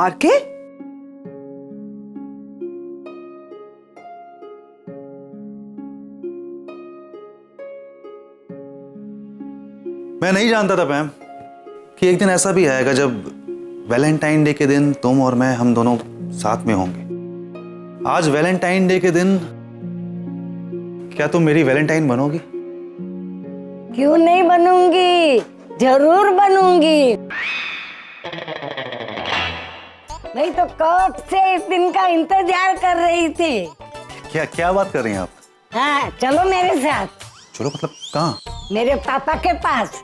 R K, मैं नहीं जानता था मैम कि एक दिन ऐसा भी आएगा जब वैलेंटाइन डे के दिन तुम और मैं हम दोनों साथ में होंगे। आज वैलेंटाइन डे के दिन क्या तुम मेरी वैलेंटाइन बनोगी? क्यों नहीं बनूंगी, जरूर बनूंगी। नहीं तो कब से इस दिन का इंतजार कर रही थी। क्या क्या बात कर रही हैं आप? हाँ, चलो मेरे साथ। चलो मतलब कहाँ? मेरे पापा के पास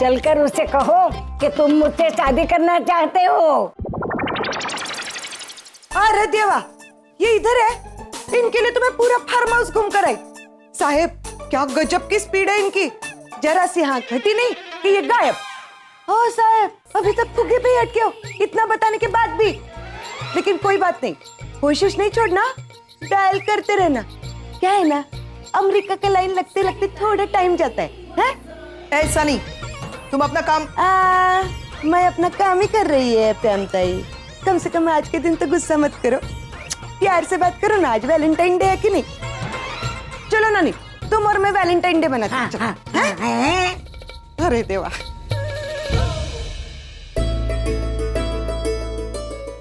चलकर उसे कहो कि तुम मुझसे शादी करना चाहते हो। अरे देवा, ये इधर है। इनके लिए तो मैं पूरा फार्म हाउस घूम कर आई। साहेब, क्या गजब की स्पीड है इनकी। जरा सी हाँक हटी नहीं कि ये गायब। ओ साहेब, अभी तक पुगे पे ही अटके हो, इतना बताने के बाद भी। लेकिन कोई बात नहीं, कोशिश नहीं छोड़ना, डायल करते रहना। क्या है ना, अमेरिका का लाइन लगते लगते थोड़ा टाइम जाता है? ऐसा नहीं, तुम अपना काम। मैं अपना काम ही कर रही है प्याम ताई। कम से कम आज के दिन तो गुस्सा मत करो, प्यार से बात करो ना। आज वैलेंटाइन डे है कि नहीं? चलो नानी, तुम और मैं वैलेंटाइन डे मनाते हैं। अरे देवा,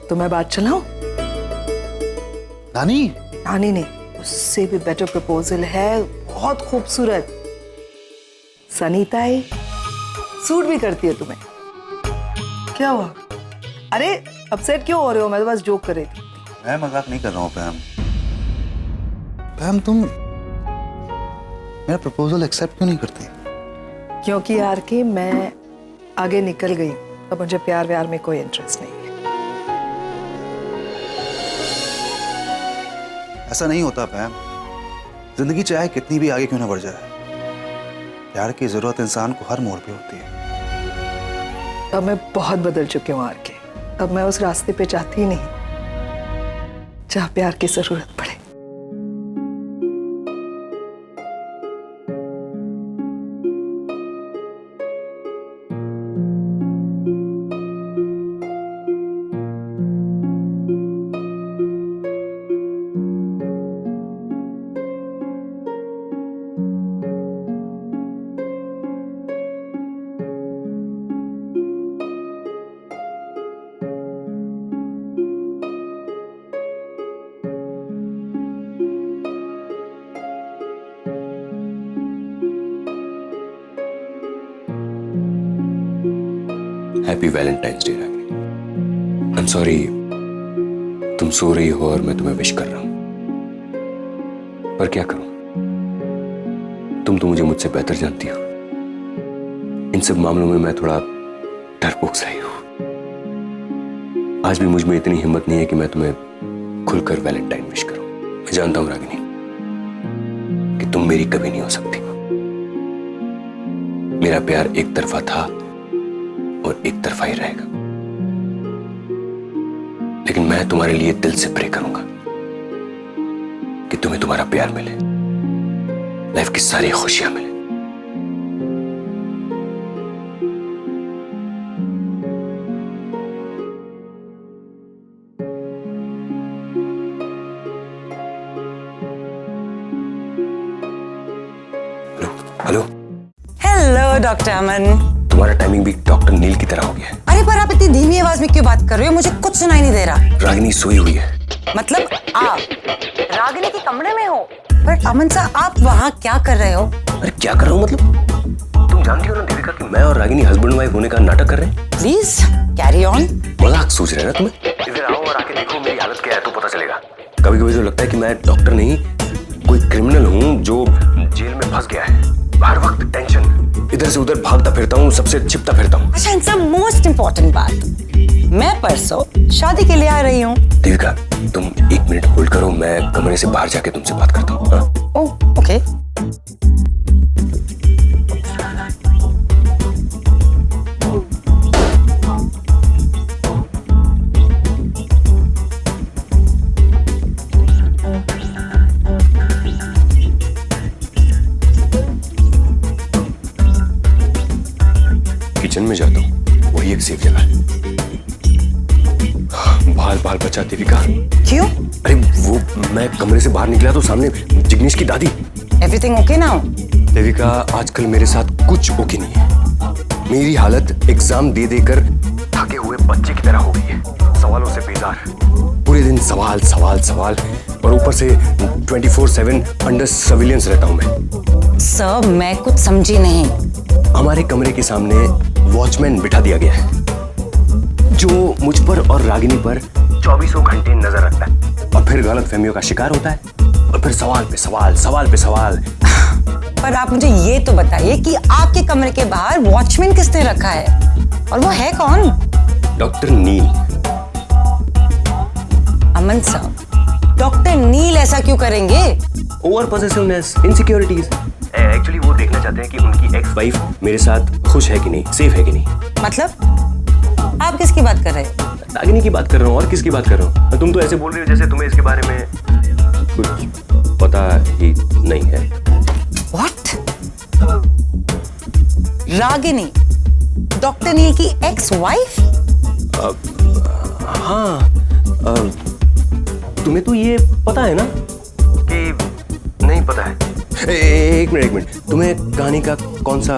तो मैं बात चलाऊं? नानी? नानी नहीं, उससे भी बेटर प्रपोजल है, बहुत खूबसूरत। सनीताई सूट भी करती है तुम्हें। क्या हुआ? अरे अपसेट क्यों हो रहे हो? मैं तो बस जोक कर रही थी। मैं मजाक नहीं कर रहा हूँ पैम। पैम, तुम मेरा प्रपोजल एक्सेप्ट क्यों नहीं करती? क्योंकि यार कि मैं आगे निकल गई, अब मुझे प्यार व्यार में कोई इंटरेस्ट नहीं है। ऐसा नहीं होता पैम। जिंदगी चाहे कितनी भी आगे क्यों ना बढ़ जाए, प्यार की जरूरत इंसान को हर मोड़ पे होती है। अब मैं बहुत बदल चुकी हूँ आर के। अब मैं उस रास्ते पे चाहती ही नहीं जहाँ प्यार की जरूरत पड़े। Happy Valentine's day Ragini. I am sorry तुम सो रही हो और मैं तुम्हें विश कर रहा हूं, पर क्या करूं, तुम तो मुझे मुझसे बेहतर जानती हो। इन सब मामलों में मैं थोड़ा डरपोक सा ही हूं। आज भी मुझ में इतनी हिम्मत नहीं है कि मैं तुम्हें खुलकर वैलेंटाइन विश करूं। मैं जानता हूं रागिनी कि तुम मेरी कभी नहीं हो सकती। मेरा प्यार एक तरफा था और एक तरफा ही रहेगा, लेकिन मैं तुम्हारे लिए दिल से प्रे करूंगा कि तुम्हें तुम्हारा प्यार मिले, लाइफ की सारी खुशियां मिले। हेलो हेलो डॉक्टर अमन। तुम्हारा टाइमिंग भी डॉक्टर नील की तरह हो गया है। अरे पर आप इतनी धीमी आवाज में क्यों बात कर रहे हो? मुझे कुछ सुनाई नहीं दे रहा। रागिनी सोई हुई है। मतलब आप रागिनी के कमरे में हो? पर अमन साहब, आप वहाँ क्या कर रहे हो? अरे क्या कर रहा हूँ मतलब? तुम जानती हो ना देविका कि मैं और रागिनी हस्बैंड वाइफ होने का नाटक कर रहे हैं। Please carry on. मजाक सूझ रहा है ना तुम्हें? इधर आओ और आके देखो मेरी हालत क्या है तो पता चलेगा। कभी कभी तो लगता है कि मैं डॉक्टर नहीं, कोई क्रिमिनल हूँ जो जेल में फंस गया है। हर वक्त टेंशन, इधर से उधर भागता फिरता हूँ, सबसे छिपता फिरता हूँ। अच्छा, इनसे मोस्ट इम्पोर्टेंट बात, मैं परसों शादी के लिए आ रही हूँ। देविका तुम 1 मिनट होल्ड करो, मैं कमरे से बाहर जाके तुमसे बात करता हूँ। हाँ? Oh okay. किचन में जाता हूँ, वही एक सेफ जगह है। सवाल बाल बचा देविका। क्यों? अरे वो मैं कमरे से बाहर निकला तो सामने जिग्नेश की दादी। Everything okay now? देविका आजकल मेरे साथ कुछ ओके नहीं है। मेरी हालत एग्जाम दे देकर थके हुए बच्चे की तरह हो गई है, सवालों से बेजार। पूरे दिन सवाल सवाल सवाल और ऊपर से 24/7 अंडर सर्विलेंस रहता हूं मैं। सर मैं कुछ समझी नहीं। हमारे कमरे के सामने वॉचमैन बिठा दिया गया है जो मुझ पर और रागिनी पर 24 घंटे नजर रखता है और फिर गलतफहमियों का शिकार होता है और फिर सवाल पे सवाल सवाल पे सवाल। पर आप मुझे ये तो बताइए कि आपके कमरे के बाहर वॉचमैन किसने रखा है और वो है कौन? डॉक्टर नील। अमन साहब, डॉक्टर नील ऐसा क्यों करेंगे? Over possessiveness, insecurities. एक्चुअली वो देखना चाहते हैं कि उनकी एक्स वाइफ मेरे साथ खुश है कि नहीं, सेफ है कि नहीं। मतलब आप किसकी बात कर रहे हैं? रागिनी की बात कर रहा हूँ और किसकी बात कर रहा हूँ? तुम तो ऐसे बोल रही हो जैसे तुम्हें इसके बारे में कुछ पता ही नहीं है। What? रागिनी डॉक्टर नील की एक्स वाइफ? हाँ, तुम्हें तो ये पता है ना कि नहीं पता है? एक मिनट, तुम्हें कहानी का कौन सा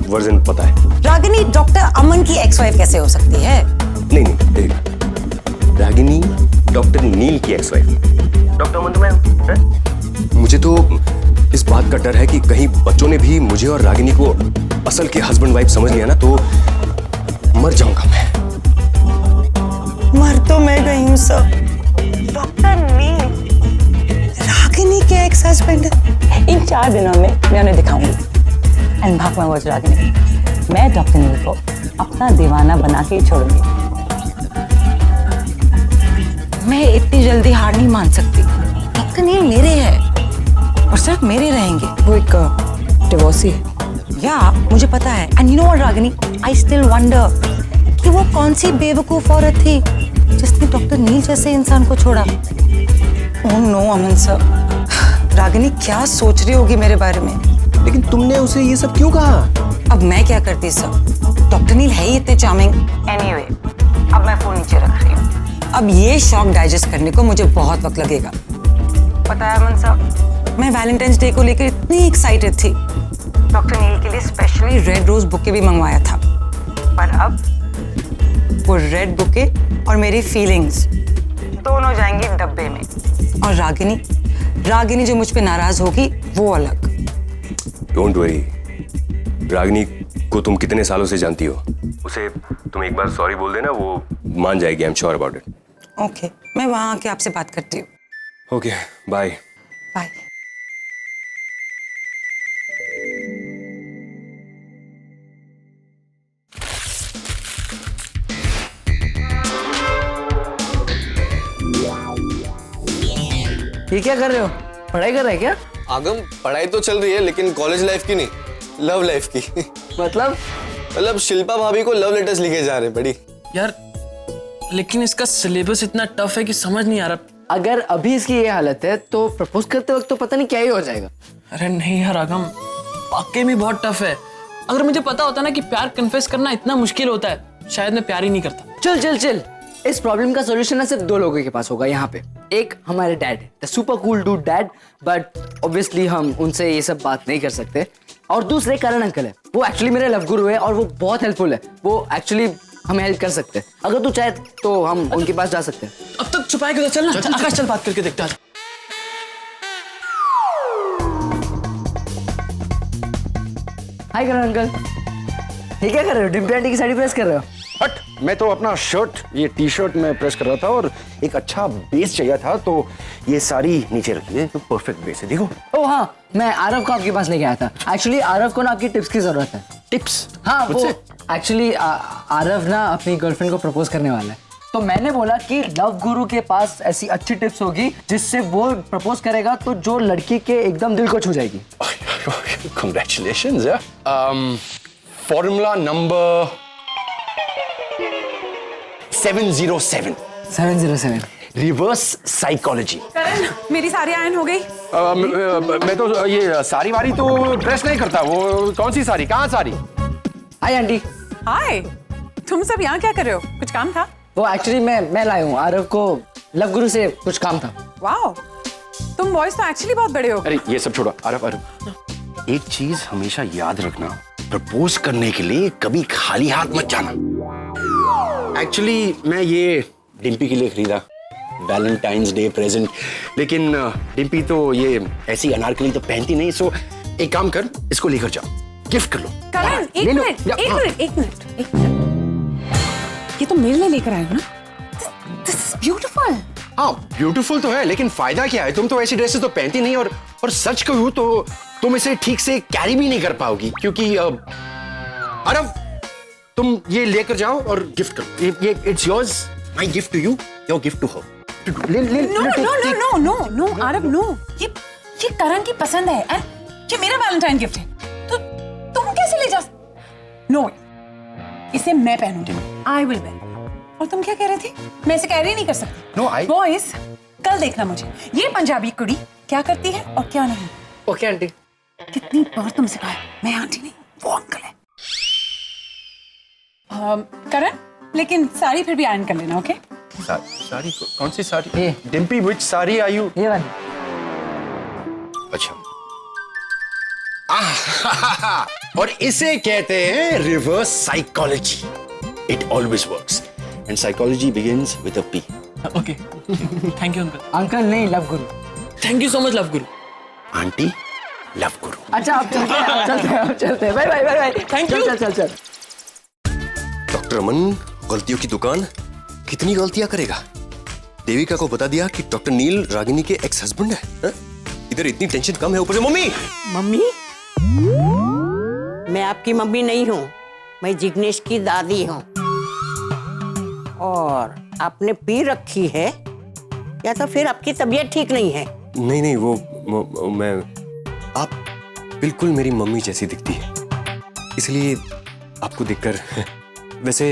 वर्जन पता है? रागिनी डॉक्टर अमन की एक्स वाइफ कैसे हो सकती है? नहीं, रागिनी डॉक्टर नील की एक्स वाइफ। डॉक्टर अमन तो मैं हूं। मुझे तो इस बात का डर है कि कहीं बच्चों ने भी मुझे और रागिनी को असल के हस्बैंड वाइफ समझ लिया ना तो मर जाऊंगा मैं। मर तो मैं गई हूँ सर। डॉक्टर नील रागिनी के एक्स हस्बैंड है। इन 4 दिनों में मैं उन्हें दिखाऊंगी। एंड भाग मैं रागिनी, मैं डॉक्टर नील को अपना दीवाना बना के ही छोड़ूंगी। मैं इतनी जल्दी हार नहीं मान सकती। डॉक्टर नील मेरे हैं और सिर्फ मेरे रहेंगे। वो एक डिवोर्सी है। या मुझे पता है। And you know what Ragini, I still wonder कि वो कौन सी बेवकूफ औरत थी जिसने डॉक्टर नील जैसे इंसान को छोड़ा। ओह नो अमन सर, रागिनी क्या सोच रही होगी मेरे बारे में? लेकिन तुमने उसे ये सब क्यों कहा? अब मैं क्या करती सर, डॉक्टर नील है ही इतने चार्मिंग। एनीवे, अब मैं फोन नीचे रख रही हूँ। अब ये शॉक डाइजेस्ट करने को मुझे बहुत वक्त लगेगा। पता है अमन साहब, मैं वैलेंटाइंस डे को लेकर इतनी एक्साइटेड थी। डॉक्टर नील के लिए स्पेशली रेड रोज बुके भी मंगवाया था। पर अब वो रेड बुके और मेरी फीलिंग्स दोनों जाएंगी डब्बे में। और रागिनी जो मुझ पे नाराज होगी वो अलग। डोंट वरी, रागिनी को तुम कितने सालों से जानती हो? उसे तुम एक बार सॉरी बोल देना, वो मान जाएगी। I am sure about it. Okay, मैं वहां आके आपसे बात करती हूँ। Okay, bye. बाय। ये क्या कर रहे हो? पढ़ाई कर रहे हैं क्या? आगम, पढ़ाई तो चल रही है लेकिन कॉलेज लाइफ की नहीं, लव लाइफ की। मतलब शिल्पा भाभी को लव लेटर्स लिखे जा रहे हैं बड़ी। यार लेकिन इसका सिलेबस इतना टफ है कि समझ नहीं आ रहा। अगर अभी इसकी ये हालत है तो प्रपोज करते वक्त तो पता नहीं क्या ही हो जाएगा। अरे नहीं यार आगम, वाकई में बहुत टफ है। अगर मुझे पता होता ना कि प्यार कन्फेस करना इतना मुश्किल होता है, शायद मैं प्यार ही नहीं करता। चल, इस प्रॉब्लम का सॉल्यूशन ना सिर्फ 2 लोगों के पास होगा यहाँ पे। एक हमारे dad, the super cool dude dad, but obviously हम उनसे ये सब बात नहीं कर सकते। और दूसरे करण अंकल है, वो एक्चुअली मेरे लव गुरु है और वो बहुत हेल्पफुल है। वो एक्चुअली हमें हेल्प कर सकते हैं। अगर तू चाहे तो हम उनके पास जा सकते हैं। अब तक छुपाए के तो चल ना। आकाश चल बात करके देखते हैं। हाय करण अंकल, ये क्या कर रहे हो? डिम्पी आंटी की साड़ी प्रेस कर रहे हो? हट, मैं तो अपना शर्ट, ये टी शर्ट में प्रेस कर रहा था और एक अच्छा बेस चाहिए था तो ये सारी नीचे रखी है, तो परफेक्ट बेस है। देखो। ओह हाँ, मैं आरव को आपके पास लेके आया था। एक्चुअली आरव को ना आपकी टिप्स की जरूरत है। टिप्स? हाँ, वो एक्चुअली आरव ना अपनी गर्लफ्रेंड को प्रपोज करने वाला है, तो मैंने बोला कि लव गुरु के पास ऐसी अच्छी टिप्स होगी जिससे वो प्रपोज करेगा तो जो लड़की के एकदम दिल को छू जाएगी। Congratulations, formula number 707 reverse psychology. Karan, मेरी सारी आयरन हो गई। मैं तो ये सारी वारी तो प्रेस नहीं करता। वो कौन सी सारी? कहाँ सारी? Hi aunty. हाय, तुम सब यहाँ क्या कर रहे हो? कुछ काम था? वो एक्चुअली मैं लाया हूँ आरव को लव गुरु से कुछ काम था। वाओ, तुम बॉयज तो एक्चुअली बहुत बड़े हो। अरे ये सब छोड़ो, आरव एक चीज हमेशा याद रखना, प्रपोज करने के लिए कभी खाली हाथ मत जाना। एक्चुअली मैं ये डिम्पी के लिए खरीदा, वैलेंटाइंस डे प्रेजेंट, लेकिन डिम्पी तो ये ऐसी अनारकली तो पहनती नहीं, सो एक काम कर, इसको लेकर जाओ, गिफ्ट कर लो। करण, एक मिनट। ये तो मेरे लिए लेकर आए हो ना? This is beautiful. हाँ ब्यूटीफुल तो है, लेकिन फायदा क्या है, तुम तो ऐसी ड्रेसेस तो पहनती नहीं, और सच कहूँ तो तुम इसे ठीक से कैरी भी नहीं कर पाओगी, क्योंकि अरब तुम ये लेकर जाओ और गिफ्ट करो। ये it's yours, my gift to you, your gift to her. No Aarav, no. ये करण की पसंद है एंड ये मेरा वैलेंटाइन गिफ्ट है, तो तुम कैसे ले जा? नो, इसे मैं पहनूंगी, आई विल वेयर। और तुम क्या कह रहे थे? मैं इसे कैरी नहीं कर सकती। नो, आई बॉयज, कल देखना मुझे ये पंजाबी कुड़ी क्या करती है और क्या नहीं। Okay aunty. कितनी बार तुमसे कहा है, मैं आंटी नहीं, वो अंकल है। करण, लेकिन साड़ी फिर भी आयरन कर लेना, ओके? साड़ी कौन सी sari? Dimpy, which sari are you? ये वाली। अच्छा। और इसे कहते हैं reverse psychology. It always works and psychology begins with a P. Okay, thank you uncle. Uncle नहीं, love guru. Thank you so much love guru. Aunty, love guru. अच्छा आप चलते bye bye bye bye. Thank you. चल। डॉक्टर अमन गलतियों की दुकान, कितनी गलतियां करेगा? देविका को बता दिया कि डॉक्टर नील रागिनी के एक्स हस्बैंड है, हा? इधर इतनी टेंशन कम है, ऊपर से मम्मी। मैं आपकी मम्मी नहीं हूँ, मैं जिग्नेश की दादी हूँ। और आपने पी रखी है या तो फिर आपकी तबीयत ठीक नहीं है? नहीं, वो मैं, आप बिल्कुल मेरी मम्मी जैसी दिखती है, इसलिए आपको देखकर। वैसे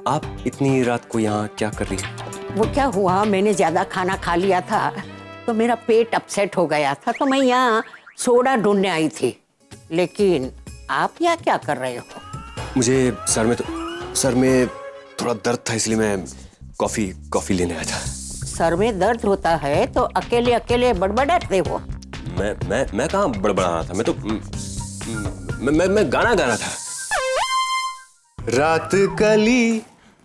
आप इतनी रात को यहाँ क्या कर रही हैं? वो क्या हुआ, मैंने ज्यादा खाना खा लिया था तो मेरा पेट अपसेट हो गया था, तो मैं यहाँ सोडा ढूंढने आई थी। लेकिन आप यहाँ क्या कर रहे हो? मुझे सर में थोड़ा दर्द था, इसलिए मैं कॉफी लेने आया था। सर में दर्द होता है तो अकेले अकेले बड़बड़ाते हो? मैं कहाँ बड़बड़ा रहा था, मैं तो मैं गाना गा रहा था। रात कली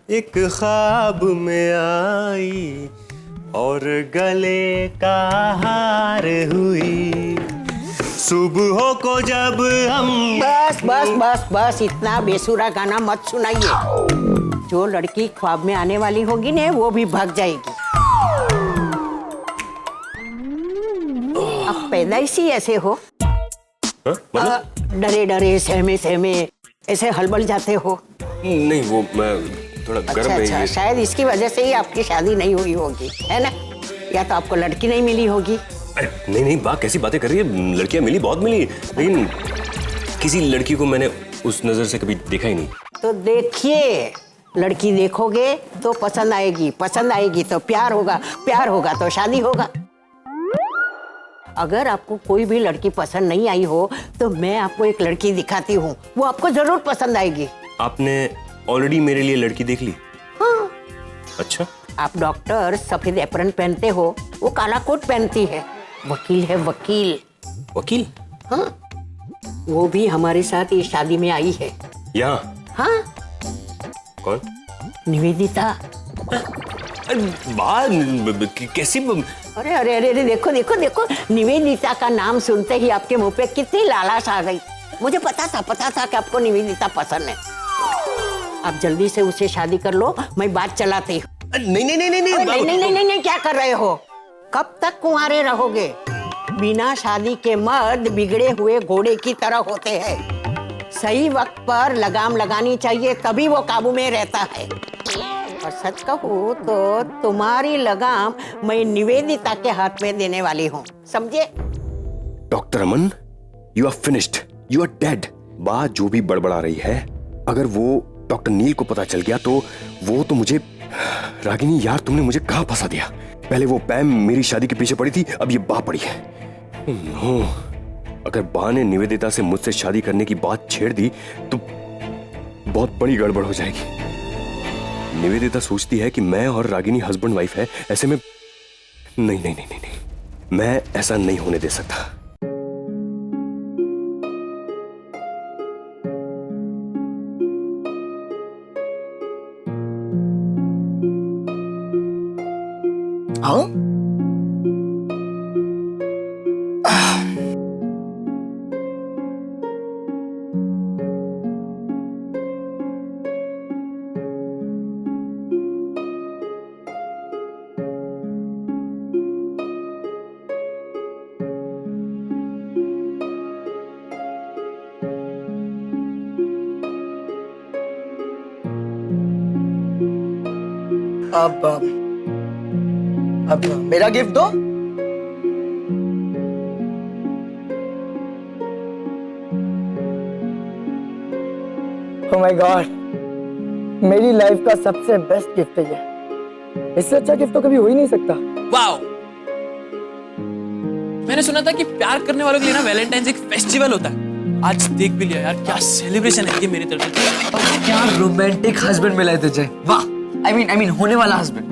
एक ख्वाब में आई और गले का हार हुई, सुबह को जब हम। बस इतना बेसुरा गाना मत सुनाइए। जो लड़की ख्वाब में आने वाली होगी ना, वो भी भाग जाएगी। आप पैदाइशी ऐसे हो, डरे डरे सहमे ऐसे हलबल जाते हो। नहीं, वो मैं थोड़ा गर्म है। अच्छा, शायद इसकी वजह से ही आपकी शादी नहीं हुई होगी, है ना? या तो आपको लड़की नहीं मिली होगी। नहीं, बात कैसी बातें कर रही है? लड़कियां मिली, बहुत मिली, लेकिन किसी लड़की को मैंने उस नजर से कभी देखा ही नहीं। तो देखिए, लड़की देखोगे तो पसंद आएगी तो प्यार होगा तो शादी होगा। अगर आपको कोई भी लड़की पसंद नहीं आई हो तो मैं आपको एक लड़की दिखाती हूँ, वो आपको जरूर पसंद आएगी। आपने ऑलरेडी मेरे लिए लड़की देख ली? हाँ। अच्छा। आप डॉक्टर सफेद एप्रन पहनते हो, वो काला कोट पहनती है, वकील है, वकील। हाँ, वो भी हमारे साथ ये शादी में आई है। यहाँ? हाँ। कौन? निवेदिता। कैसी? अरे देखो निवेदिता का नाम सुनते ही आपके मुंह पे कितनी लालाश आ गई। मुझे पता था कि आपको निवेदिता पसंद है। आप जल्दी से उसे शादी कर लो, मैं बात चलाती हूँ। नहीं, क्या कर रहे हो? कब तक कुंवारे रहोगे? बिना शादी के मर्द बिगड़े हुए घोड़े की तरह होते हैं। सही वक्त पर लगाम लगानी चाहिए, तभी वो काबू में रहता है। और सच कहूँ तो तुम्हारी लगाम मैं निवेदिता के हाथ में देने वाली हूँ, समझे? Doctor Aman, you are finished, you are dead. बात जो भी बड़बड़ा रही है, अगर वो डॉक्टर नील को पता चल गया तो वो तो मुझे। रागिनी यार, तुमने मुझे कहाँ फंसा दिया? पहले वो पैम मेरी शादी के पीछे पड़ी थी, अब ये बा पड़ी है। नो, अगर बा ने निवेदिता से मुझसे शादी करने की बात छेड़ दी तो बहुत बड़ी गड़बड़ हो जाएगी। निवेदिता सोचती है कि मैं और रागिनी हस्बैंड वाइफ है, ऐसे में नहीं नहीं नहीं नहीं नहीं, मैं ऐसा नहीं होने दे सकता। आओ। अब मेरा गिफ्ट दो। Oh my God, मेरी लाइफ का सबसे बेस्ट गिफ्ट है ये। इससे अच्छा गिफ्ट तो कभी हो ही नहीं सकता। वाओ, मैंने सुना था कि प्यार करने वालों के लिए ना वैलेंटाइंस एक फेस्टिवल होता है। आज देख भी लिया यार, क्या सेलिब्रेशन है ये मेरी तरफ से। क्या रोमांटिक हस्बैंड मिला है तुझे। वाह, आई मीन होने वाला हस्बैंड।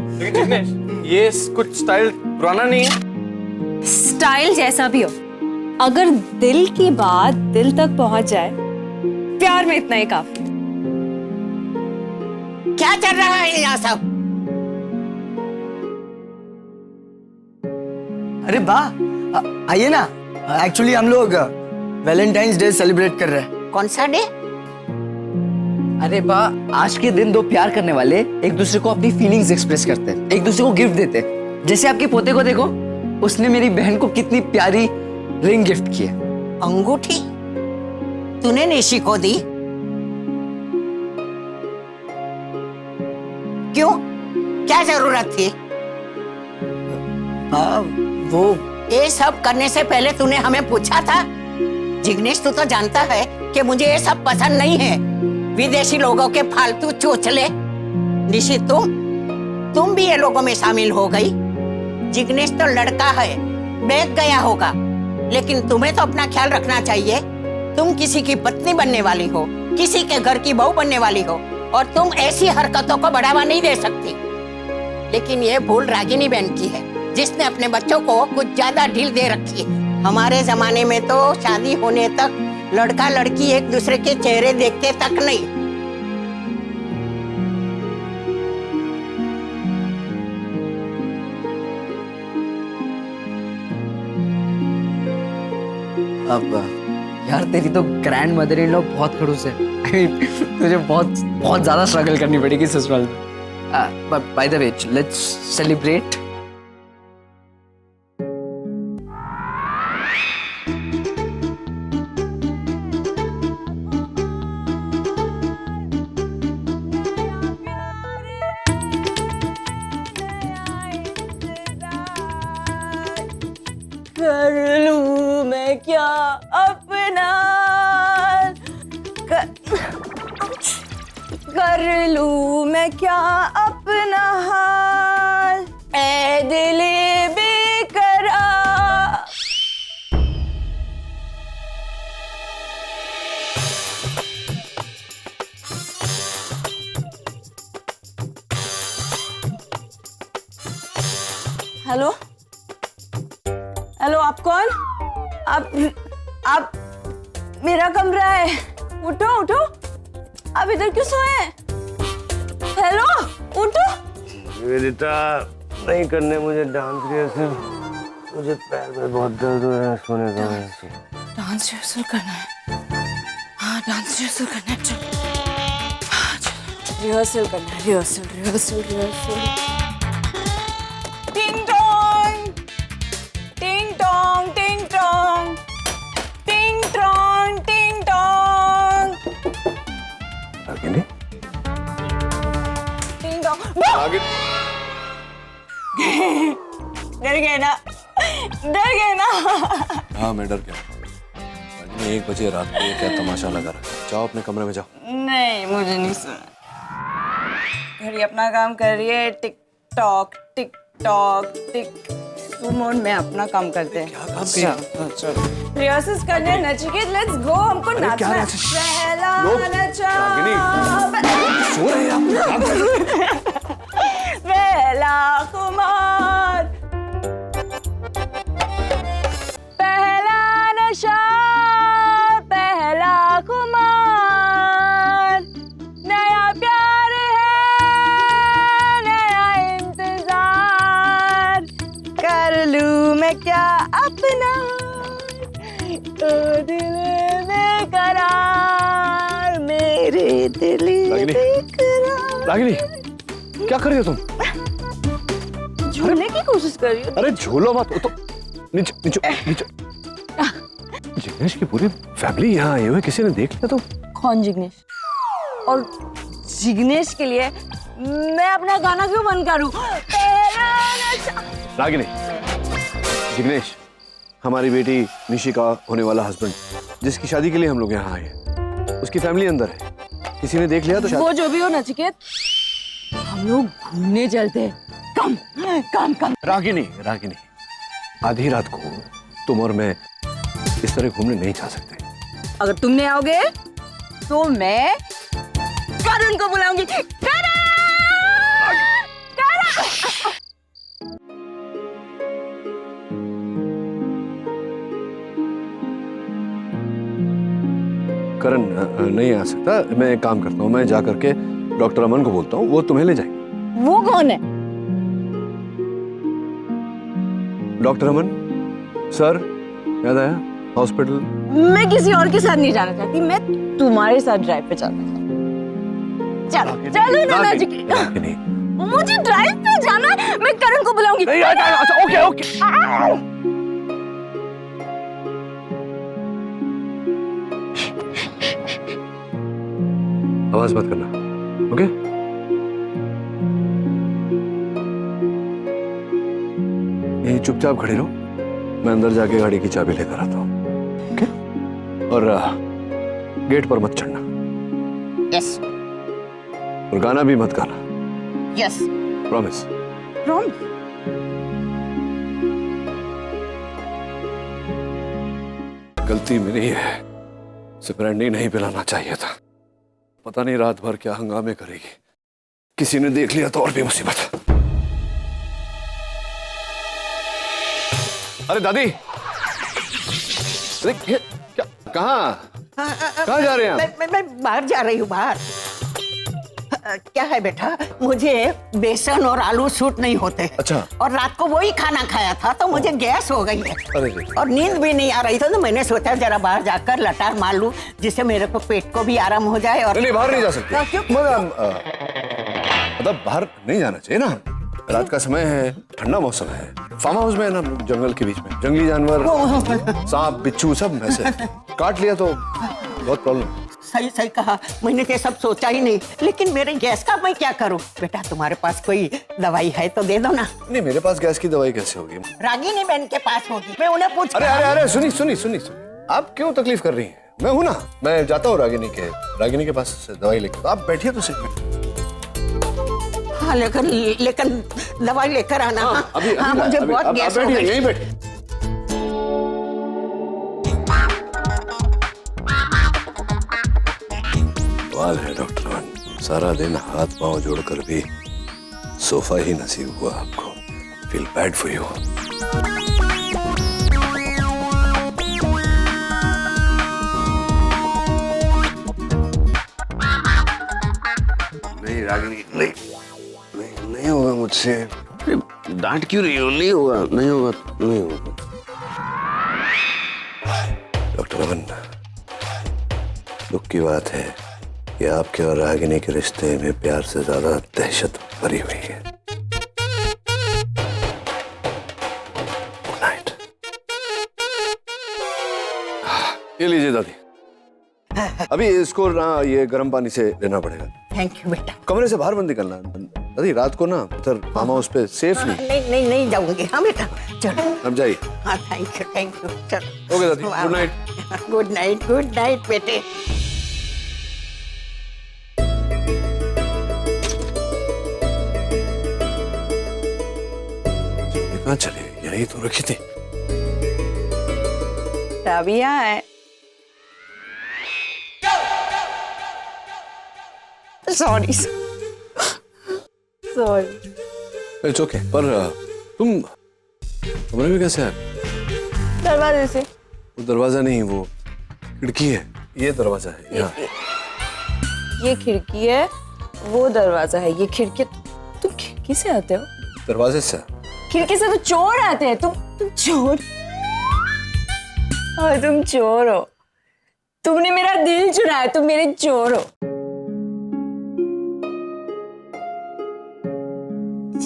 ये कुछ स्टाइल पुराना नहीं है? स्टाइल जैसा भी हो, अगर दिल की बात दिल तक पहुंच जाए, प्यार में इतना ही काफी। क्या चल रहा है यहाँ सब? अरे वाह, आइए ना। एक्चुअली हम लोग वैलेंटाइंस डे सेलिब्रेट कर रहे हैं। कौन सा डे? अरे वाह, आज के दिन दो प्यार करने वाले एक दूसरे को अपनी फीलिंग्स एक्सप्रेस करते हैं, एक दूसरे को गिफ्ट देते हैं। जैसे आपके पोते को देखो, उसने मेरी बहन को कितनी प्यारी रिंग गिफ्ट की है। अंगूठी तूने निशी को दी? क्यों, क्या जरूरत थी? वो ये सब करने से पहले तूने हमें पूछा था? जिग्नेश, तू तो जानता है कि मुझे ये सब पसंद नहीं है, विदेशी लोगों के फालतू चोचले। निशी, तुम भी ये लोगों में शामिल हो गई। जिग्नेश तो लड़का है, बैग गया होगा, लेकिन तुम्हें तो अपना ख्याल रखना चाहिए। तुम किसी की पत्नी बनने वाली हो, किसी के घर की बहू बनने वाली हो, और तुम ऐसी हरकतों को बढ़ावा नहीं दे सकती। लेकिन ये भूल रागिनी बहन की है, जिसने अपने बच्चों को कुछ ज्यादा ढील दे रखी है। हमारे जमाने में तो शादी होने तक लड़का लड़की एक दूसरे के चेहरे देखते तक नहीं। अब यार, तेरी तो ग्रैंड मदर इन लॉ बहुत खड़ूस है। I mean, तुझे बहुत ज्यादा स्ट्रगल करनी पड़ेगी ससुराल में। By the way, let's celebrate. कर लूं मैं क्या अपना, कर लूं मैं क्या अपना हाल, ऐ दिले बेकरार। हेलो हेलो, आप कौन? आप मेरा कमरा है, उठो उठो, आप इधर क्यों सोए हैं? हेलो, उठो। निवेदिता, नहीं करने मुझे डांस रिहर्सल, मुझे पैर में बहुत दर्द हो रहा है सोने का वजह से। डांस रिहर्सल करना है? हाँ, डांस रिहर्सल करना है, चलो। हाँ, चलो, रिहर्सल करना है, रिहर्सल रिहर्सल रिहर्सल। टिंग टोंग, टिंग टोंग, टिंग टोंग, टिंग टोंग, टिंग टोंग। रागिनी, टिंग टोंग। डर गए ना, डर गए ना। हाँ, मैं डर गया। रागिनी, 1 बजे रात को ये क्या तमाशा लगा रहा है? जाओ अपने कमरे में जाओ। नहीं, मुझे नहीं सुना। घड़ी अपना काम कर रही है, tick tock tick tock tick. तू मोड में अपना काम करते हैं। क्या काम कर? रिहर्सल्स करने हैं, नचिकेत, लेट्स गो, हमको नाचना है। पहला नचा। सो रहे हैं आप? रागिनी, क्या कर रही हो तुम? झूलने की कोशिश कर रही हो। अरे झूलो मत, वो तो नीचे नीचे नीचे। जिग्नेश की पूरी फैमिली यहाँ आई हुई है, किसी ने देख लिया तो? कौन जिग्नेश? और जिग्नेश के लिए मैं अपना गाना क्यों बंद करूं? रागिनी, जिग्नेश हमारी बेटी निशी का होने वाला हस्बैंड, जिसकी शादी के लिए हम लोग यहाँ आए हैं, उसकी फैमिली अंदर है। किसी ने देख लिया तो वो जो भी हो नचिकेत, हम लोग घूमने चलते हैं। कम कम कम। रागिनी, रागिनी, आधी रात को तुम और मैं इस तरह घूमने नहीं जा सकते। अगर तुम नहीं आओगे तो मैं करण को बुलाऊंगी। करण! करण नहीं आ सकता। मैं एक काम करता हूँ, मैं जा करके डॉक्टर अमन को बोलता हूँ, वो तुम्हें ले जाएंगे। वो कौन है? डॉक्टर अमन सर, याद आया? हॉस्पिटल। मैं किसी और के साथ नहीं जाना चाहती, मैं तुम्हारे साथ ड्राइव पे जाना चाहती। चलो चलो ना नचिकेत, मुझे ड्राइव पे जाना है। मैं करण को बुलाऊंगी। अच्छा ओके ओके। आवाज मत करना, ओके? यही चुपचाप खड़े रहो, मैं अंदर जाके गाड़ी की चाबी लेकर आता हूँ, ओके? और गेट पर मत चढ़ना। यस और गाना भी मत गाना। Yes promise. प्रॉमिस। गलती मेरी है, उसे ब्रांडी नहीं पिलाना चाहिए था। पता नहीं रात भर क्या हंगामे करेगी, किसी ने देख लिया तो और भी मुसीबत। अरे दादी, अरे क्या, कहाँ जा रहे हैं आप? मैं बाहर जा रही हूँ, बाहर। क्या है बेटा, मुझे बेसन और आलू सूट नहीं होते। अच्छा। और रात को वही खाना खाया था तो मुझे गैस हो गई है। अरे और नींद भी नहीं आ रही थी, तो मैंने सोचा जरा बाहर जाकर लटार मार लूं, जिससे मेरे को पेट को भी आराम हो जाए। और नहीं, बाहर नहीं जा सकते। क्यों? मतलब बाहर नहीं जाना चाहिए ना, रात का समय है, ठंडा मौसम है, फार्म हाउस में है ना, जंगल के बीच में, जंगली जानवर, सांप बिच्छू सब ऐसे काट लिया तो बहुत प्रॉब्लम। सही सही कहा, मैंने तो सब सोचा ही नहीं। लेकिन मेरे गैस का मैं क्या करूं? बेटा तुम्हारे पास कोई दवाई है तो दे दो ना। नहीं, मेरे पास गैस की दवाई कैसे होगी? रागिनी बहन के पास होगी, मैं उन्हें पूछ। अरे अरे अरे सुनी सुनी सुनी, आप क्यों तकलीफ कर रही हैं? मैं हूं ना, मैं जाता हूँ रागिनी के पास दवाई लेकर। तो आप बैठिए तो सही। हाँ, लेकिन दवाई लेकर आना। हाँ, अभी मुझे बहुत गैस हो गई। नहीं बैठिए। सवाल है डॉक्टर वन, सारा दिन हाथ पांव जोड़कर भी सोफा ही नसीब हुआ आपको। Feel bad for you. नहीं रागिनी, नहीं होगा मुझसे। डांट क्यों रही हो? नहीं होगा, नहीं होगा, नहीं होगा। डॉक्टर अमन, दुख की बात है कि आपके और रागिनी के रिश्ते में प्यार से ज्यादा दहशत भरी हुई है। Good night. ये लीजिए दादी, अभी इसको ना ये गर्म पानी से लेना पड़ेगा। थैंक यू बेटा। कमरे से बाहर मत निकलना दादी, रात को ना इधर फार्म हाउस पे सेफ नहीं। नहीं जाऊंगी। हाँ बेटा चलो। अब जाइए। हाँ थैंक यू चलो। ओके दादी, गुड नाइट। गुड नाइट बेटे। कहाँ चले? यही तो रखी थी। अभी यहाँ है। सॉरी। It's okay. पर तुम कमरे में कैसे आए? दरवाजे से। वो दरवाजा नहीं, वो खिड़की है। ये दरवाजा है यहाँ। ये खिड़की है, वो दरवाजा है। ये खिड़की। तुम खिड़की से आते हो? दरवाजे से? खिड़की से तो चोर आते हैं। तुम चोर। और तुम चोर हो। तुमने मेरा दिल चुराया, तुम मेरे चोर हो।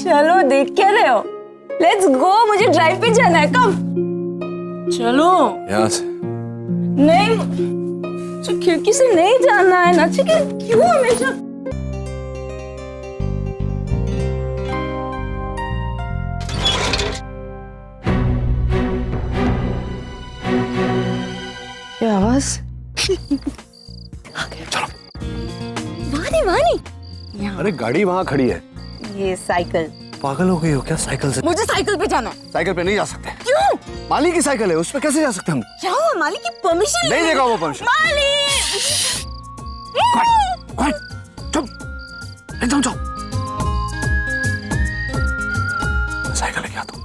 चलो देख क्या रहे हो? लेट्स गो, मुझे ड्राइव पे जाना है, कम। चलो। यहाँ से नहीं, तो खिड़की से नहीं जाना है ना, ठीक है? क्यों हमेशा? क्या आवाज? वानी वानी। अरे गाड़ी वहाँ खड़ी है। ये साइकिल। पागल हो गई हो क्या? साइकिल से? मुझे साइकिल पे जाना है। साइकिल पे नहीं जा सकते। क्यों? माली की साइकिल है, उस पे कैसे जा सकते हम? क्या हुआ? मालिक की परमिशन नहीं देगा वो परमिशन। चुप, एकदम जाओ। साइकिल लेके आता हूँ।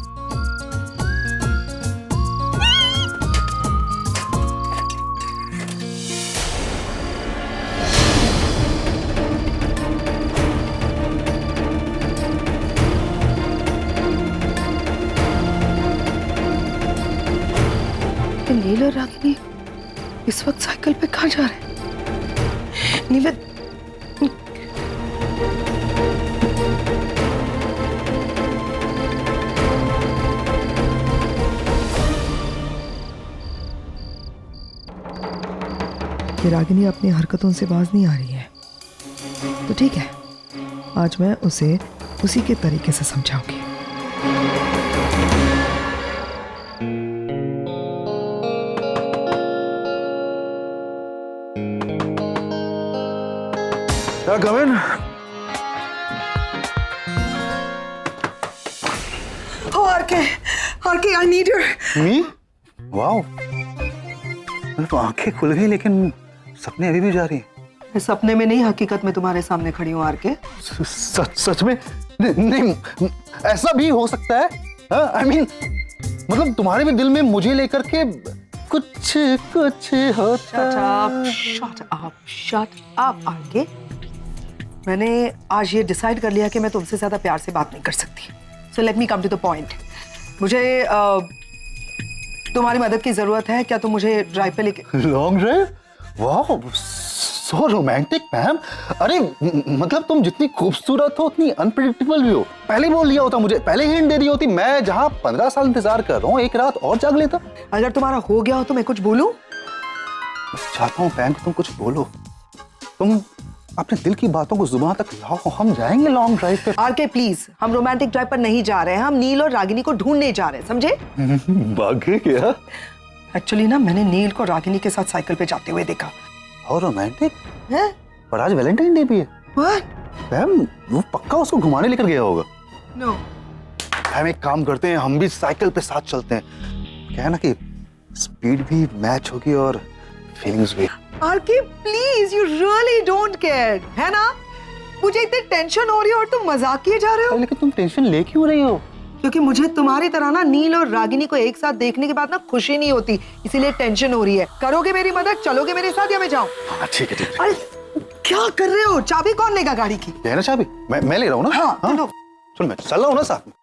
नील और रागिनी इस वक्त साइकिल पे कहाँ जा रहे हैं? निवेद, कि रागिनी अपनी हरकतों से बाज नहीं आ रही है, तो ठीक है, आज मैं उसे उसी के तरीके से समझाऊंगी। Come in. Oh, RK, I need your. Me? Wow. मेरी तो आंखें खुल गई, लेकिन सपने अभी भी जा रही हैं। मैं सपने में नहीं, हकीकत में तुम्हारे सामने खड़ी हूँ RK। सच में? नहीं, ऐसा भी हो सकता है? I mean, मतलब तुम्हारे भी दिल में मुझे लेकर के कुछ होता। Shut up, RK। मैंने आज ये डिसाइड कर लिया कि मैं तुमसे ज्यादा प्यार से बात नहीं कर सकती। So let me come to the point। मुझे तुम्हारी मदद की जरूरत है। क्या तुम मुझे ड्राइव पे लेके? Long drive? वाह, सो रोमांटिक मैम। अरे मतलब तुम जितनी खूबसूरत हो उतनी अनप्रेडिक्टेबल भी हो। पहले बोल दिया होता, मुझे पहले हिंट दे दी होती, मैं जहाँ 15 साल इंतजार कर रहा हूँ एक रात और जाग लेता। अगर तुम्हारा हो गया हो तो मैं कुछ बोलूं? चाहता हूँ पैम, तुम कुछ बोलो। तुम अपने दिल की बातों को जुबान तक लाओ, हम जाएंगे लॉन्ग ड्राइव पे। RK प्लीज, हम रोमांटिक ड्राइव पर नहीं जा रहे हैं, हम नील और रागिनी को ढूंढने जा रहे हैं, समझे? भागे क्या? एक्चुअली ना, मैंने नील को रागिनी के साथ साइकिल पे जाते हुए देखा। और रोमांटिक है? पर आज वैलेंटाइन डे भी है। What? मैम वो पक्का उसको घुमाने लेकर गया होगा। No। हम एक काम करते हैं, हम भी साइकिल पे साथ चलते हैं। क्या है ना कि स्पीड भी मैच होगी और फीलिंग्स भी। RK please, you really don't care, है ना? मुझे इतनी टेंशन हो रही है और तुम मजाक किए जा रहे हो। लेकिन तुम टेंशन ले क्यों रही हो? क्योंकि मुझे तुम्हारी तरह ना नील और रागिनी को एक साथ देखने के बाद ना खुशी नहीं होती, इसीलिए टेंशन हो रही है। करोगे मेरी मदद? चलोगे मेरे साथ या मैं जाऊं? हाँ ठीक है, ठीक है। अरे क्या कर रहे हो? चाबी कौन लेगा गाड़ी की? है ना चाबी? मैं ले रहा हूँ ना। हाँ, चलो। सुन, मैं चल रहा हूँ ना साथ में।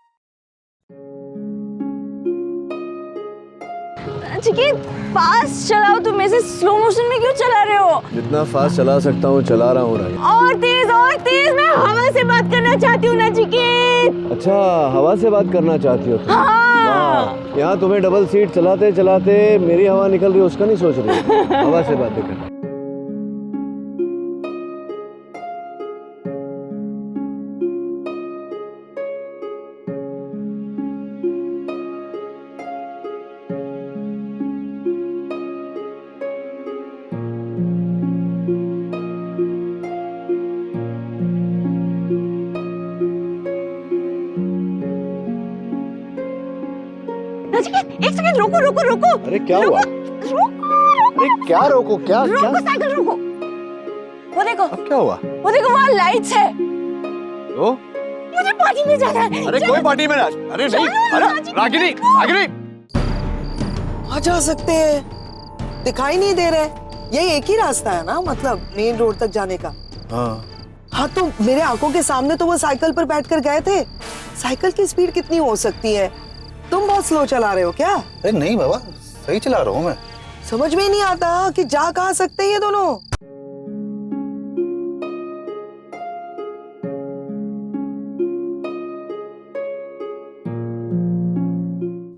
चिकित, फास्ट चलाओ, तुम ऐसे स्लो मोशन में क्यों चला रहे हो? जितना फास्ट चला सकता हूँ चला रहा हूँ रागिनी। और तेज, मैं हवा से बात करना चाहती हूँ ना चिकित। अच्छा, हवा से बात करना चाहती हो तुम? हाँ। यहाँ तुम्हें डबल सीट चलाते चलाते मेरी हवा निकल रही है, उसका नहीं सोच रही हो? हवा से बातें कर। एक सेकंड, रोको। अरे क्या हुआ? अरे क्या रोको? क्या? रोको, साइकिल रोको। वो देखो। अब क्या हुआ? वो देखो, वहाँ लाइट्स है। तो? मुझे पार्टी में जाना है। अरे कोई पार्टी में ना। अरे नहीं, अरे रागिनी। आ जा सकते हैं, दिखाई नहीं दे रहे। यही एक ही रास्ता है ना, मतलब मेन रोड तक जाने का। हाँ तो मेरे आंखों के सामने तो वो साइकिल पर बैठकर गए थे। साइकिल की स्पीड कितनी हो सकती है? तुम बहुत स्लो चला रहे हो क्या? अरे नहीं बाबा, सही चला रहा हूँ मैं। समझ में ही नहीं आता कि जा कहाँ सकते हैं ये दोनों।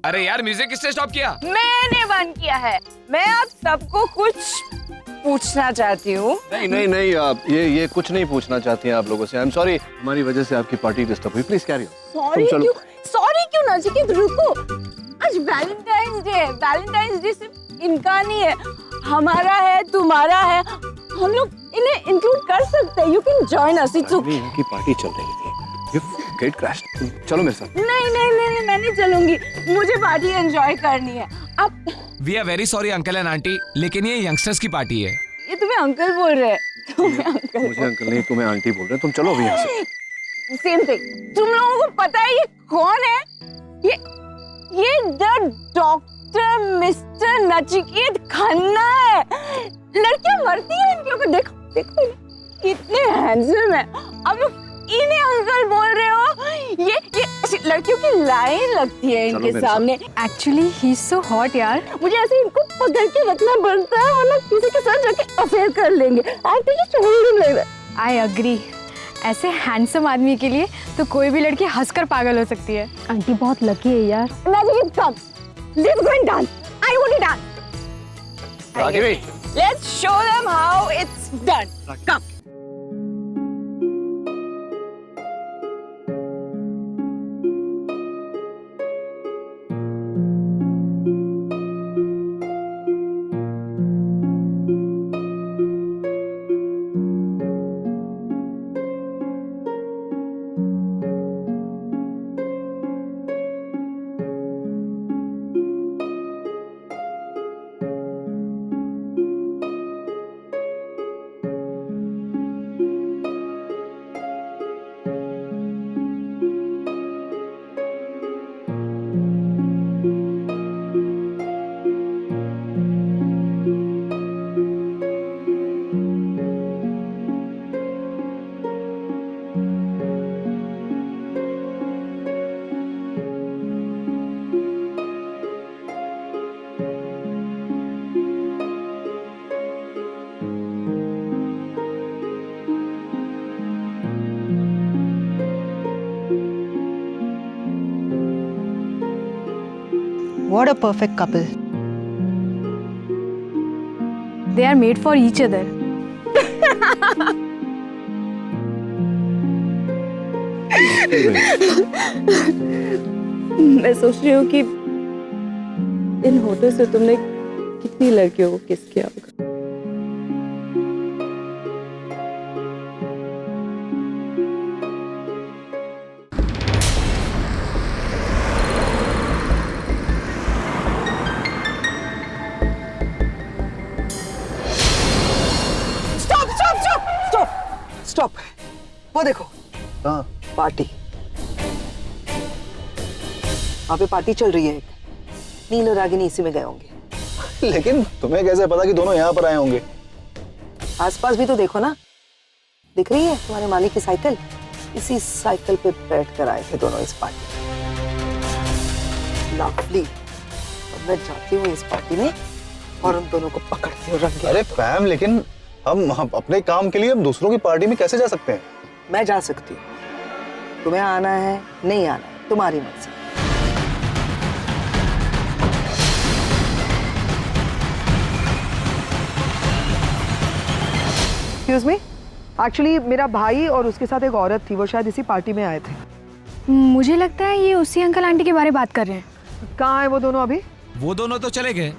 अरे यार म्यूजिक किसने स्टॉप किया? मैंने बंद किया है। मैं आप सबको कुछ पूछना चाहती हूँ। नहीं नहीं नहीं, आप ये कुछ नहीं पूछना चाहती हैं आप लोगों से। आई एम सॉरी, हमारी वजह से आपकी पार्टी डिस्टर्ब हुई। Please carry on. सॉरी क्यों नचिकेत, रुको। आज वैलेंटाइंस डे है। वैलेंटाइंस डे सिर्फ इनका नहीं है, हमारा है, तुम्हारा है। हम लोग इन्हें इंक्लूड कर सकते हैं। You can join us. It's okay. इनकी पार्टी चल रही थी। You get crashed. चलो मेरे साथ। नहीं नहीं नहीं, मैं नहीं चलूंगी। मुझे पार्टी एंजॉय करनी है। अब we are very sorry uncle and aunty, लेकिन ये यंगस्टर्स की पार्टी है। ये तुम्हें अंकल बोल रहे हैं। तुम्हें अंकल, मुझे अंकल नहीं, तुम्हें आंटी बोल रहे हैं। तुम चलो अभी यहाँ से। Same thing. तुम लोगों को पता है ये कौन है? ये the doctor mister Nachiket Khanna है। लड़कियां मरती हैं इनके ऊपर। देखो देखो कितने हैंडसम है। अब लोग इन्हें अंकल बोल रहे हो। ये ऐसी लड़कियों की लाइन लगती है इनके सामने। Actually he is so hot यार। मुझे ऐसे इनको पकड़ के रखना पड़ता है, वरना किसी के साथ जाके अफेयर कर लेंगे। I agree. ऐसे हैंडसम आदमी के लिए तो कोई भी लड़की हंसकर पागल हो सकती है। आंटी बहुत लकी है यार। Nachiketa, come. Let's go and dance. I want to dance. Ragini, Let's show them how it's done. Come. What a perfect couple. They are made for each other. मैं सोच रही हूँ कि इन होठों से तुमने कितनी लड़कियों को किस किया होगा। स्टॉप। वो देखो पार्टी। वहाँ पे पार्टी चल रही है। नील और रागिनी इसी में गए होंगे। लेकिन तुम्हें कैसे पता कि दोनों यहाँ पर आए होंगे? आसपास भी तो देखो ना। दिख रही है तुम्हारे मालिक की साइकिल? इसी साइकिल पे बैठ कर आए थे दोनों इस पार्टी। लवली। अब मैं जाती हूँ इस पार्टी में और उन दोनों को पकड़ती हूँ रंगे। अरे पैम, लेकिन हम अपने काम के लिए अब दूसरों की पार्टी में कैसे जा सकते हैं? मैं जा सकती हूँ। तुम्हें आना है नहीं आना है तुम्हारी मर्जी। एक्सक्यूज मी, एक्चुअली मेरा भाई और उसके साथ एक औरत थी, वो शायद इसी पार्टी में आए थे। मुझे लगता है ये उसी अंकल आंटी के बारे में बात कर रहे हैं। कहाँ है वो दोनों अभी? वो दोनों तो चले गए,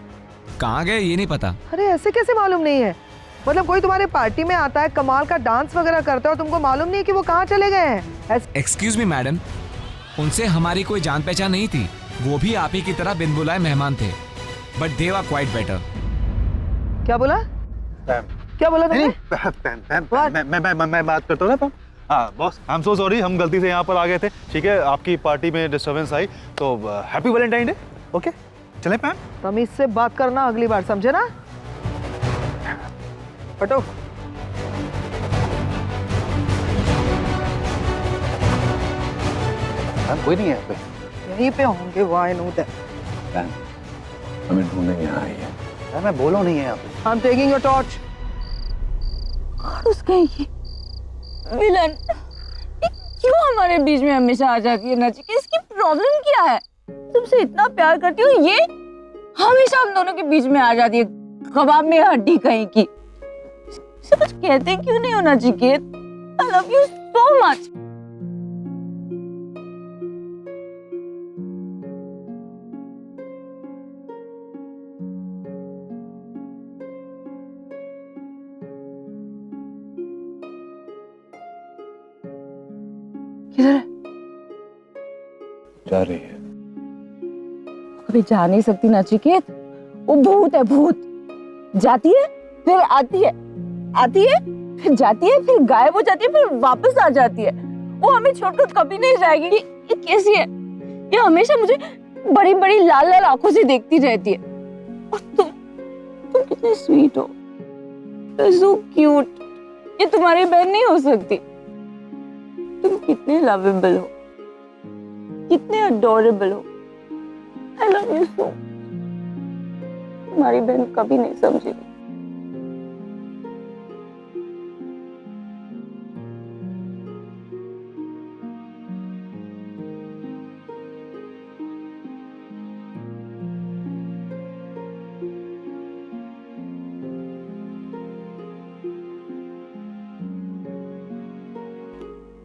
कहाँ गए ये नहीं पता। अरे ऐसे कैसे मालूम नहीं है? मतलब कोई तुम्हारे पार्टी में आता है, कमाल का डांस वगैरह करता है और तुमको मालूम नहीं है कि वो कहाँ चले गए हैं? एक्सक्यूज मी मैडम, उनसे हमारी कोई जान पहचान नहीं थी। वो भी आप ही की तरह बिन बुलाए मेहमान थे, but they were quite better. क्या बोला? क्या बोला तुमने? मैं बात करता हूँ ना पैम। हाँ boss, I am so sorry, हम गलती से यहाँ पर आ गए थे। ठीक है, आपकी पार्टी में डिस्टर्बेंस आई तो हैप्पी वैलेंटाइन डे। ओके चले पैम। तमीज से बात करना अगली बार, समझे ना? हटो। कोई नहीं है यहाँ पे। यहीं पे होंगे। Why know that? हमें ढूंढने यहाँ आई है। मैं बोलो नहीं है यहाँ पे। I am taking your torch. उसका ये विलन क्यों हमारे बीच में हमेशा आ जाती है? नचिकेत, इसकी प्रॉब्लम क्या है? तुमसे इतना प्यार करती हूँ, ये हमेशा हम दोनों के बीच में आ जाती है, कबाब में हड्डी कहीं की। इसे कुछ कहते क्यों नहीं हो Nachiket? I love you so much. किधर है? जा रही है। कभी जा नहीं सकती नचिकेत, वो भूत है, भूत। जाती है फिर आती है, आती है फिर जाती है, फिर गायब हो जाती है, फिर वापस आ जाती है। वो हमें छोड़कर कभी नहीं जाएगी। ये कैसी है? ये हमेशा मुझे बड़ी बड़ी लाल लाल आंखों से देखती रहती है। और तुम कितने स्वीट हो, सो क्यूट। ये तुम्हारी बहन नहीं हो सकती। तुम कितने लवेबल हो, कितने अडोरेबल हो। I love you so. तुम्हारी बहन कभी नहीं समझेगी।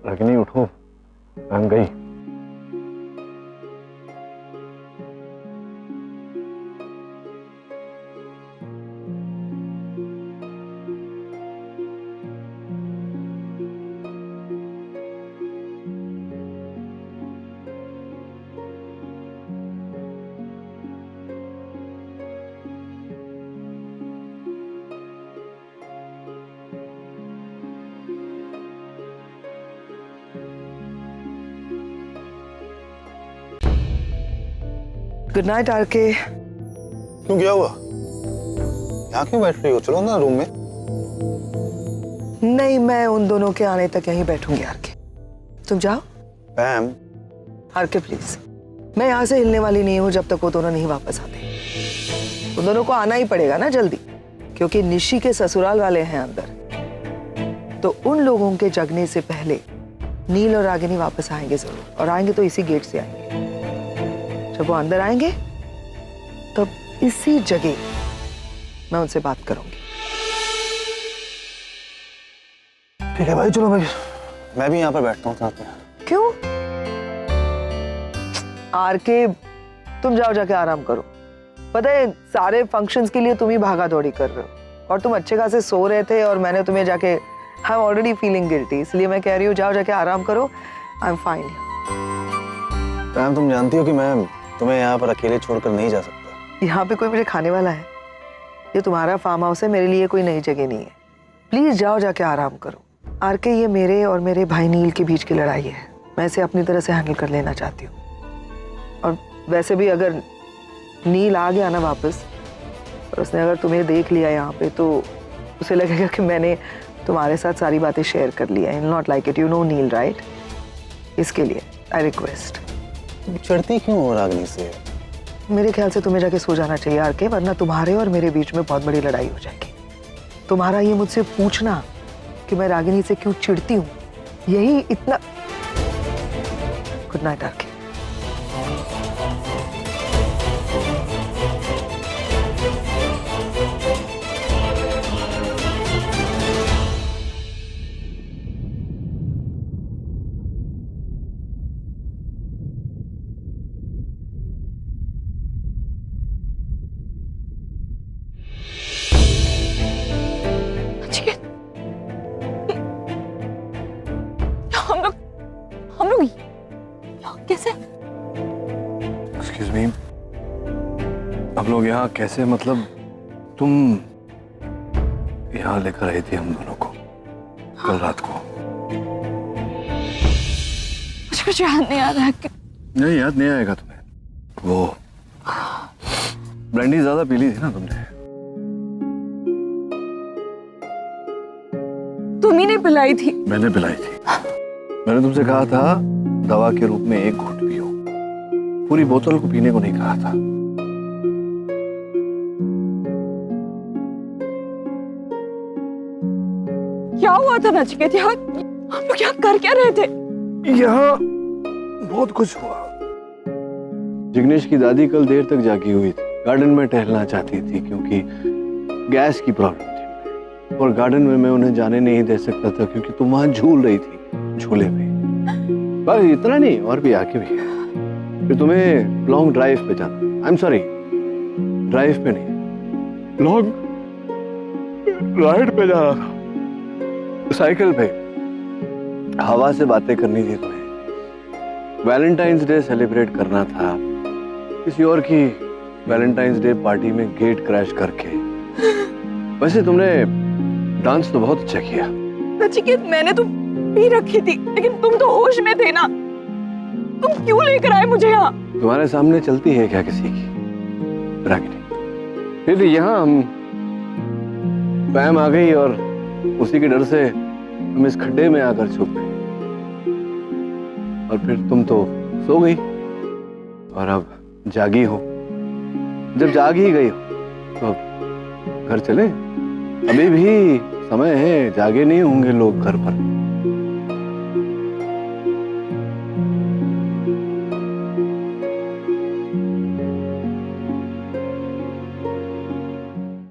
रागिनी उठो, बहन गई। Good night RK. क्यों, क्या हुआ? यहाँ क्यों बैठ रही हो? चलो ना रूम में। नहीं, मैं उन दोनों के आने तक यहीं बैठूंगी आरके। तुम जाओ। पैम। आरके प्लीज, मैं यहाँ से हिलने वाली नहीं हूँ जब तक वो दोनों नहीं वापस आते। उन दोनों को आना ही पड़ेगा ना जल्दी, क्योंकि निशी के ससुराल वाले हैं अंदर। तो उन लोगों के जगने से पहले नील और रागिनी वापस आएंगे जरूर, और आएंगे तो इसी गेट से आएंगे। जब वो अंदर आएंगे तब इसी जगह मैं उनसे बात करूंगी। ठीक है भाई, चलो भाई, मैं भी यहाँ पर बैठता हूँ साथ में। क्यों? आरके, तुम जाओ जाके आराम करो। पता है सारे फंक्शंस के लिए तुम ही भागा दौड़ी कर रहे हो, और तुम अच्छे खासे सो रहे थे और मैंने तुम्हें जाके, I am already feeling guilty, इसलिए मैं कह रही हूँ जाओ जाके आराम करो। I am fine. पैम, तुम जानती हो कि मैं तुम्हें यहाँ पर अकेले छोड़कर नहीं जा सकता। यहाँ पे कोई मुझे खाने वाला है? ये तुम्हारा फार्म हाउस है, मेरे लिए कोई नई जगह नहीं है। प्लीज जाओ जाके आराम करो। आरके, ये मेरे और मेरे भाई नील के बीच की लड़ाई है, मैं इसे अपनी तरह से हैंडल कर लेना चाहती हूँ। और वैसे भी अगर नील आ गया ना वापस, और उसने अगर तुम्हें देख लिया यहाँ पे, तो उसे लगेगा कि मैंने तुम्हारे साथ सारी बातें शेयर कर ली है। Not like it, you know Neel, right? इसके लिए आई रिक्वेस्ट। चढ़ती क्यों हो रागिनी से? मेरे ख्याल से तुम्हें जाके सो जाना चाहिए आरके, वरना तुम्हारे और मेरे बीच में बहुत बड़ी लड़ाई हो जाएगी। तुम्हारा ये मुझसे पूछना कि मैं रागिनी से क्यों चिढ़ती हूँ, यही इतना। Good night RK. हम लोग कैसे? एक्सक्यूज मी, हम लोग यहाँ कैसे? मतलब तुम यहाँ लेकर आई थी हम दोनों को कल रात को? मुझे कुछ याद नहीं आ रहा है। नहीं, याद नहीं आएगा तुम्हें। वो ब्रांडी ज्यादा पी ली थी ना तुमने। तुम ही ने पिलाई थी। मैंने पिलाई थी। मैंने तुमसे कहा था दवा के रूप में एक घूंट पियो, पूरी बोतल को पीने को नहीं कहा था। क्या हुआ था नचिकेत? यहाँ हम लोग यहाँ कर क्या रहे थे? यहाँ बहुत कुछ हुआ। जिग्नेश की दादी कल देर तक जागी हुई थी, गार्डन में टहलना चाहती थी क्योंकि गैस की प्रॉब्लम थी, और गार्डन में मैं उन्हें जाने नहीं दे सकता था क्योंकि तुम वहां झूल रही थी झूले पे। बस इतना नहीं, और भी आके भी है। फिर तुम्हें लॉन्ग ड्राइव पे जाना, आई एम सॉरी, ड्राइव पे नहीं, लॉन्ग राइड पे जाना था, साइकिल पे। हवा से बातें करनी थी तुम्हें, वैलेंटाइंस डे सेलिब्रेट करना था, किसी और की वैलेंटाइंस डे पार्टी में गेट क्रैश करके। वैसे तुमने डांस तो बहुत अच्छा किया। नचिकेत, मैंने तो पी रखी थी, लेकिन तुम तो होश में थे ना। तुम क्यों लेकर आए मुझे यहाँ? तुम्हारे सामने चलती है क्या किसी की रागिनी? फिर यहाँ हम पैम आ गई और उसी के डर से हम इस खड्डे में आकर छुप गए, और फिर तुम तो सो गई और अब जागी हो। जब जाग ही गई हो तो अब घर चले? अभी भी समय है, जागे नहीं होंगे लोग घर पर।